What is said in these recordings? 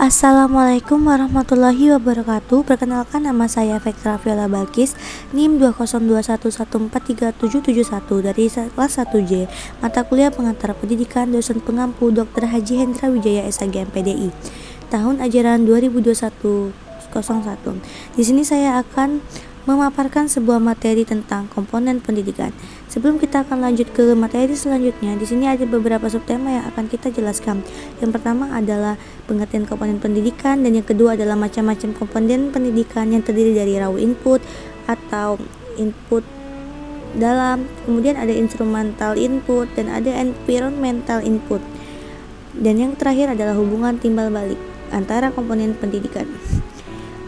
Assalamualaikum warahmatullahi wabarakatuh. Perkenalkan, nama saya Vectra Viola Balkis, NIM 20214337771 dari kelas 1J, mata kuliah pengantar pendidikan, dosen pengampu Dr. Haji Hendra Wijaya SAG MPDI, tahun ajaran 2021-01. Di sini saya akan memaparkan sebuah materi tentang komponen pendidikan. Sebelum kita akan lanjut ke materi selanjutnya, di sini ada beberapa subtema yang akan kita jelaskan. Yang pertama adalah pengertian komponen pendidikan, dan yang kedua adalah macam-macam komponen pendidikan yang terdiri dari raw input atau input dalam, kemudian ada instrumental input, dan ada environmental input. Dan yang terakhir adalah hubungan timbal balik antara komponen pendidikan.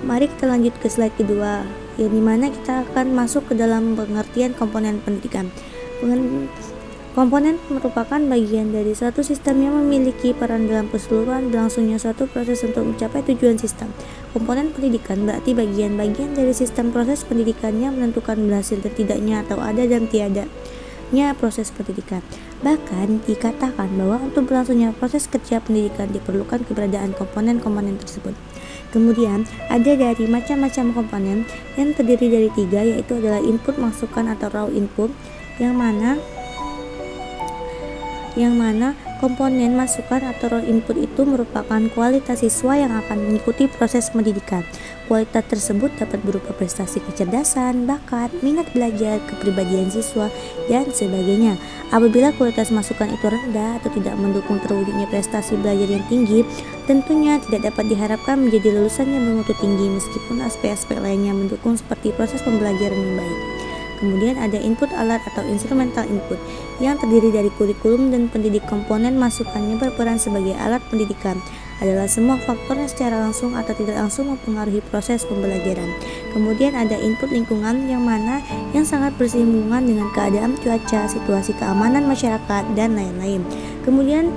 Mari kita lanjut ke slide kedua, yang dimana kita akan masuk ke dalam pengertian komponen pendidikan. Komponen merupakan bagian dari suatu sistem yang memiliki peran dalam keseluruhan berlangsungnya suatu proses untuk mencapai tujuan sistem. Komponen pendidikan berarti bagian-bagian dari sistem proses pendidikan yang menentukan berhasil dan tidaknya atau ada dan tiadanya proses pendidikan. Bahkan dikatakan bahwa untuk berlangsungnya proses kerja pendidikan diperlukan keberadaan komponen-komponen tersebut. Kemudian ada dari macam-macam komponen yang terdiri dari 3, yaitu adalah input, masukan atau raw input, yang mana komponen masukan atau raw input itu merupakan kualitas siswa yang akan mengikuti proses pendidikan. Kualitas tersebut dapat berupa prestasi kecerdasan, bakat, minat belajar, kepribadian siswa, dan sebagainya. Apabila kualitas masukan itu rendah atau tidak mendukung terwujudnya prestasi belajar yang tinggi, tentunya tidak dapat diharapkan menjadi lulusan yang bermutu tinggi, meskipun aspek-aspek lainnya mendukung seperti proses pembelajaran yang baik. Kemudian ada input alat atau instrumental input, yang terdiri dari kurikulum dan pendidik. Komponen masukannya berperan sebagai alat pendidikan, adalah semua faktor yang secara langsung atau tidak langsung mempengaruhi proses pembelajaran. Kemudian ada input lingkungan, yang sangat bersinggungan dengan keadaan cuaca, situasi keamanan masyarakat, dan lain-lain. Kemudian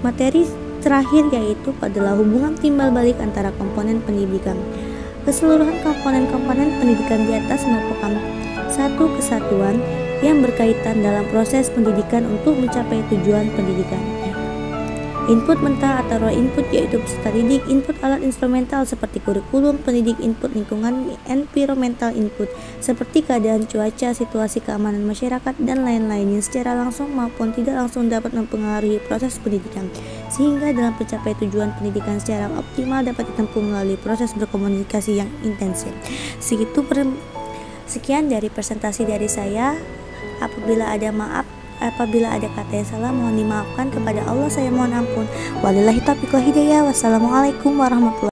materi terakhir yaitu adalah hubungan timbal balik antara komponen pendidikan. Keseluruhan komponen-komponen pendidikan di atas merupakan satu kesatuan yang berkaitan dalam proses pendidikan untuk mencapai tujuan pendidikan. Input mentah atau raw input yaitu peserta didik, input alat instrumental seperti kurikulum, pendidik, input lingkungan, environmental input seperti keadaan cuaca, situasi keamanan masyarakat, dan lain-lain yang secara langsung maupun tidak langsung dapat mempengaruhi proses pendidikan, sehingga dalam mencapai tujuan pendidikan secara optimal dapat ditempuh melalui proses berkomunikasi yang intensif. Sekian dari presentasi dari saya. Apabila ada kata yang salah, mohon dimaafkan. Kepada Allah saya mohon ampun. Wabillahi taufiq wal hidayah. Wassalamualaikum warahmatullahi wabarakatuh.